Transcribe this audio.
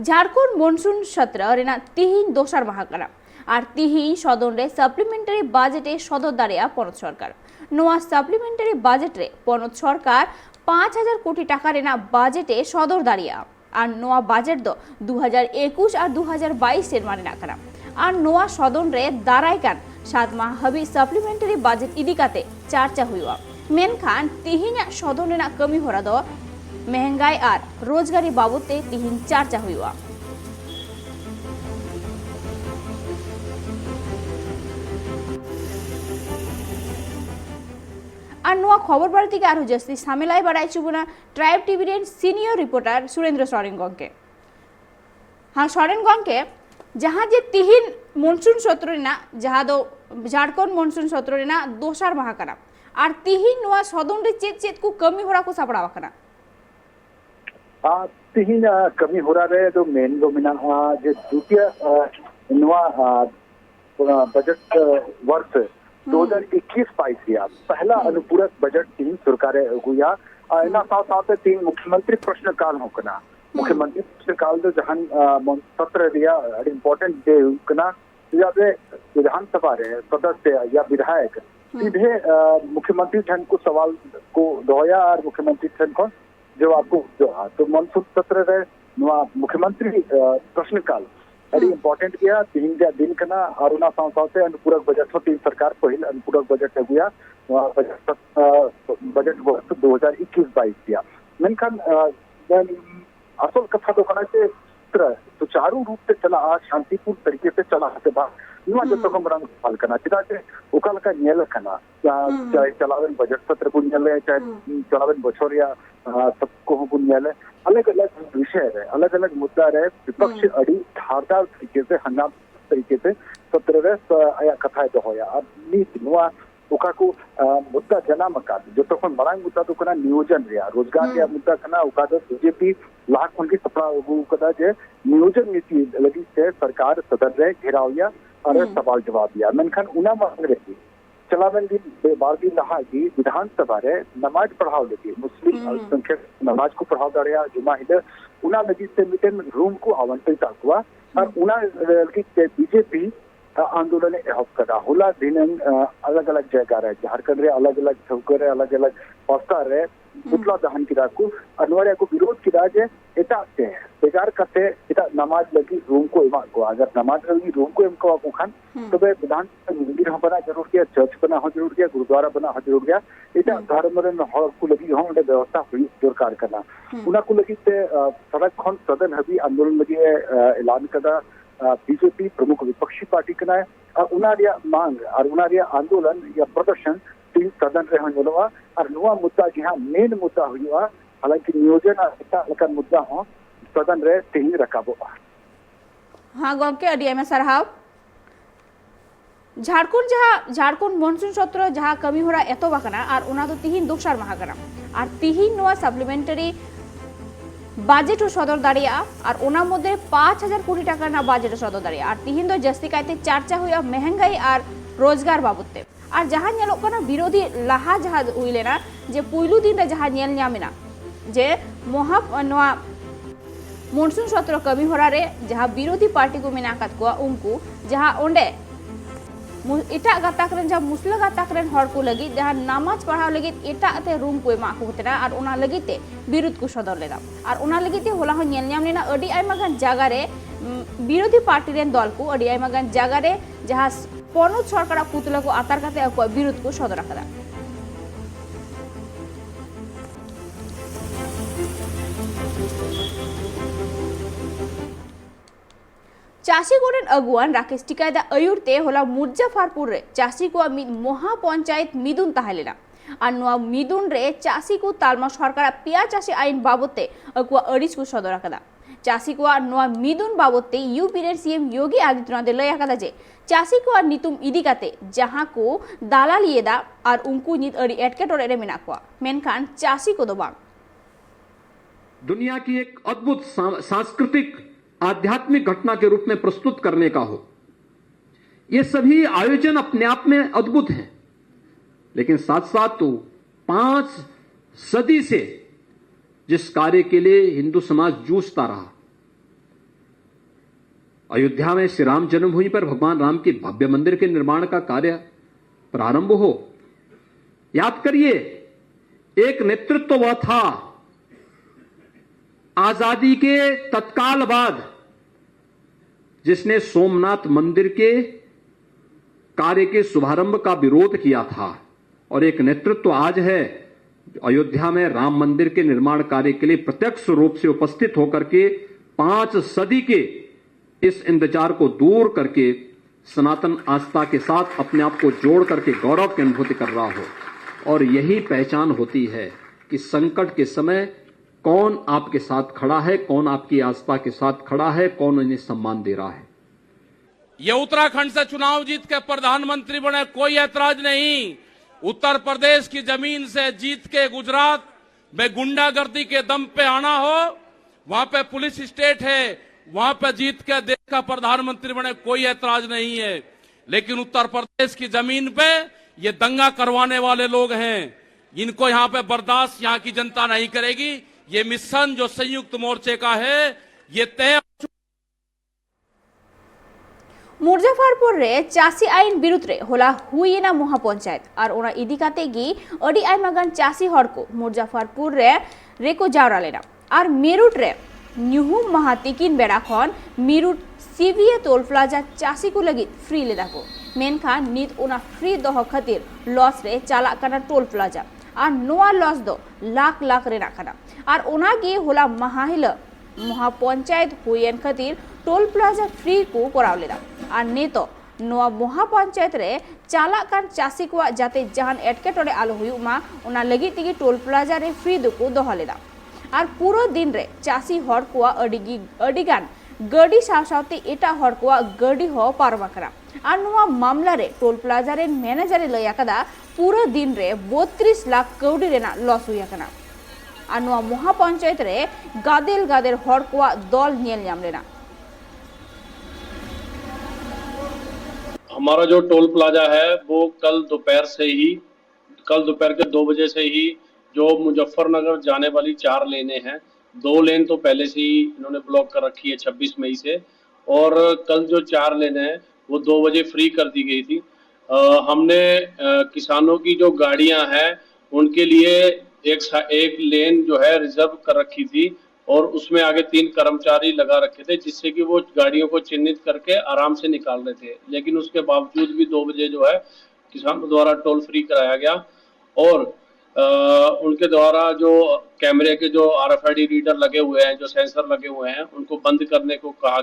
Jharkhand monsoon सत्र रेना तिहिन दोसार माह कना और तिहिन सदन रे सप्लीमेंटारी बजेटे सदर दाड़िया पनत सरकार नोआ सप्लीमेंटारी बजेट रे पनत सरकार 5000 कोटी टाका रेना बजेटे सदर दाड़िया और नोआ बजेट दो 2021 और 2022 एर माने नाकना और नोआ सदन रे दाराय कान 7 माह हबी सप्लीमेंटारी बजेट इदिकाते चर्चा हुआ मेनखान तिहिन सदन रेना कमी होरा दो महंगाई और रोजगारी बाबते तिहिन चर्चा हुआ और नोआ खबर बारती के जस्ती सामेलाई बाड़ाई चुबुना ट्राइब टीवी रेन सीनियर रिपोर्टर सुरेंद्र सोरेन गंके हाँ सोरेन गंके जहाँ जे तिहिन मॉनसून सत्र जहाँ दो झारखंड मॉनसून सत्र दोसार माह कना और तिहिन नोआ सदन रे चेत चेत को कमी होरा को सापड़ा कना तिहिन कमी हो रहा है तो मेन दो मिना जो द्वितीय नवा बजट वर्ष 2021-22 पहला अनुपूरक बजट तीन सरकार हुआ साथ तीन मुख्यमंत्री प्रश्नकाल होकना मुख्यमंत्री प्रश्नकाल तो जहां सत्र रिया इम्पोर्टेंट डे होकना जाबे विधानसभा रे सदस्य या विधायक सीधे मुख्यमंत्री ठन को सवाल को दोया और मुख्यमंत्री ठन को जवाब को जो तो मॉनसून सत्र रे मुख्यमंत्री प्रश्नकाल अड़ी इम्पोर्टेंट किया तीन दिन कना और उना साथ अनुपूरक बजट हो तीन सरकार पहिल अनुपूरक बजट हुआ बजट वर्ष 2021-22 किया मेनखान असल कथा तो कना से सुचारू रूप से चला शांतिपूर्ण तरीके से चला से बात नुआ जब तक हम रंग सवाल करना चिता से उकल का नेल करना चाहे चलावन बजट सत्र को नेल चाहे चलावन बछोरिया सबको को नेल अलग अलग विषय है अलग अलग मुद्दा रहे विपक्ष अड़ी धारदार तरीके से हंगाम तरीके से सत्र रे आया कथा तो होया अब नीति नुआ उका को मुद्दा जना मका जो तो कोन बड़ा मुद्दा तो कना नियोजन रिया रोजगार या मुद्दा कना उका तो बीजेपी लाख मन की सपना वो कदा जे नियोजन नीति लगी से सरकार सदन रे घेरावया और सवाल जवाब दिया मेनखान उना मांग रही चलावन दिन बार दिन रहा कि विधानसभा रे नमाज पढ़ाओ लगी मुस्लिम अल्पसंख्यक नमाज को पढ़ाओ दड़िया जुमा हिल उना लगी से मीटिंग रूम को आवंटित हुआ और उना लगी बीजेपी आंदोलन एहब करा होला दिन अलग अलग जगह रहे झारखंड रे अलग अलग चौक रे अलग अलग पस्ता रे पुतला दहन किरा को अनवरिया को विरोध किरा जे एटा से बेकार करते एटा नमाज लगी रूम को इमा को अगर नमाज लगी रूम को इमको को खान तो बे विधान मंदिर हम बना जरूर किया चर्च बना हो जरूर किया गुरुद्वारा बना हो जरूर किया एटा धर्म रे हक को लगी हम व्यवस्था हुई सरकार करना उना को लगी से सड़क खन सदन हबी आंदोलन लगी ऐलान कदा बीजेपी प्रमुख विपक्षी पार्टी कना है उनारिया मांग और उनारिया आंदोलन या प्रदर्शन तीन सदन रहे होलवा और नुआ मुद्दा जहाँ मेन मुद्दा हुआ हालांकि नियोजन अलग मुद्दा हो सदन रे तीन रकाबो हाँ गंके अडिया में सरहाव झारखंड मॉनसून सत्र जहाँ कमी हो रहा एतो बाकना और उना तो तिहिन दोसार माह कना और तिहिन नुआ सप्लीमेंटारी बजेट सदर दाड़िया और उना मध्य 5000 कोटी टाका ना बजेट सदर दाड़िया और तिहिन दो जस्ती कायते चर्चा हुआ महंगाई और रोजगार बाबते और जहाँ नेलोग कना विरोधी लहा जहाँ हुईलेना जे पुइलू दिन रे जहाँ नेल न्यामिना जे मोहा नोआ मॉनसून सत्र कमी होरा रे जहाँ विरोधी पार्टी को मेनाकात को उनको जहाँ ओंडे एटा गाताक रेन जहाँ मुस्लिम गाताक रेन हर को लगी जहाँ नमाज पढ़ाव लगी एटा ते रूम को एमा को होतेना और उना लगी ते विरोध को सदर लेना और उना लगी ते होला हो नेल न्याम लेना अडी आइमा गान जागा रे विरोधी पार्टी रेन दल को अडी आइमा गान जागा रे जहाँ पनत सरकार पुतला को आतार काते विरोध को सदर रखा चाषी गोरेन अगुआन राकेश टिकायदा अयुरते होला मुजफ्फरपुर रे चाषी को महापंचायत मिदुन ताहलेना और नोआ मिदुन रे चाषी को तालमा सरकार पिया चाषी आईन बाबते अकुआ अड़िस को सदर रखा चाषी को नोआ मिदुन बाबते यूपी रे सीएम योगी आदित्यनाथ लय कदा जे चाषी को नितुम इदिकाते जहां को दालाल येदा और उनको नित अड़ी एटकेटोरे रे मेना को मेनखान चाषी को दो बांग दुनिया की एक अद्भुत सांस्कृतिक आध्यात्मिक घटना के रूप में प्रस्तुत करने का हो ये सभी आयोजन अपने आप में अद्भुत हैं लेकिन साथ साथ तो 5 सदी से जिस कार्य के लिए हिंदू समाज जूझता रहा अयोध्या में श्री राम जन्मभूमि पर भगवान राम के भव्य मंदिर के निर्माण का कार्य प्रारंभ हो। याद करिए, एक नेतृत्व वह था आजादी के तत्काल बाद जिसने सोमनाथ मंदिर के कार्य के शुभारंभ का विरोध किया था, और एक नेतृत्व आज है अयोध्या में राम मंदिर के निर्माण कार्य के लिए प्रत्यक्ष रूप से उपस्थित होकर के 5 सदी के इस इंतजार को दूर करके सनातन आस्था के साथ अपने आप को जोड़ करके गौरव की अनुभूति कर रहा हो। और यही पहचान होती है कि संकट के समय कौन आपके साथ खड़ा है, कौन आपकी आस्था के साथ खड़ा है, कौन उन्हें सम्मान दे रहा है। ये उत्तराखंड से चुनाव जीत के प्रधानमंत्री बने, कोई ऐतराज नहीं। उत्तर प्रदेश की जमीन से जीत के गुजरात में गुंडागर्दी के दम पे आना हो, वहां पे पुलिस स्टेट है, वहां पे जीत के देश का प्रधानमंत्री बने, कोई ऐतराज नहीं है। लेकिन उत्तर प्रदेश की जमीन पे ये दंगा करवाने वाले लोग हैं, इनको यहां पे बर्दाश्त यहां की जनता नहीं करेगी। ये मिशन जो संयुक्त मोर्चे का है ये तय। मुजफ्फरपुर रे चासी आईन विरुद्ध रे होला हुईना महापंचायत और ओना इदी काते गी अडी आयमागान चासी हर को मुजफ्फरपुर रे को जावरा लेना और मेरुट रे न्यूहुम महातिकिन बेड़ा खन मेरुट सीवीए टोल प्लाजा चासी को लगी फ्री लेदा को मेनखान नित ओना फ्री दोह खातिर लॉस रे चाला काना टोल प्लाजा और नोआ लॉस दो लाख लाख रे राखाना और ओना गे होला महाहिला महापंचायत हुईन खातिर टोल प्लाजा फ्री को कराव लेदा और नेतो नोआ महापंचायत रे चाला कान चासी को जाते जहान एटकेटोरे आलो हुयुमा ओना लगी तिगी टोल प्लाजा रे फ्री दो को दोह लेदा और पूरा दिन रे चासी हर को अडिगान गडी सावसावते एटा हर को गडी हो पारवा करा और नोआ मामला रे टोल प्लाजा रे मैनेजर लया कदा पूरा दिन रे 32 लाख कौड़ी रेना लॉस हुया कना और नोआ महापंचायत रे गादेल गादेल हर को दल नेल नाम लेना। हमारा जो टोल प्लाजा है वो कल दोपहर के 2 बजे से ही जो मुजफ्फरनगर जाने वाली 4 लेनें हैं, 2 लेन तो पहले से ही इन्होंने ब्लॉक कर रखी है 26 मई से, और कल जो 4 लेनें हैं वो 2 बजे फ्री कर दी गई थी। हमने किसानों की जो गाड़ियां हैं उनके लिए एक लेन जो है रिजर्व कर रखी थी और उसमें आगे 3 कर्मचारी लगा रखे थे जिससे कि वो गाड़ियों को चिन्हित करके आराम से निकाल रहे थे। लेकिन उसके बावजूद भी 2 बजे जो है किसानों द्वारा टोल फ्री कराया गया और उनके द्वारा जो कैमरे के जो RFID रीडर लगे हुए हैं, जो सेंसर लगे हुए हैं, उनको बंद करने को कहा गया।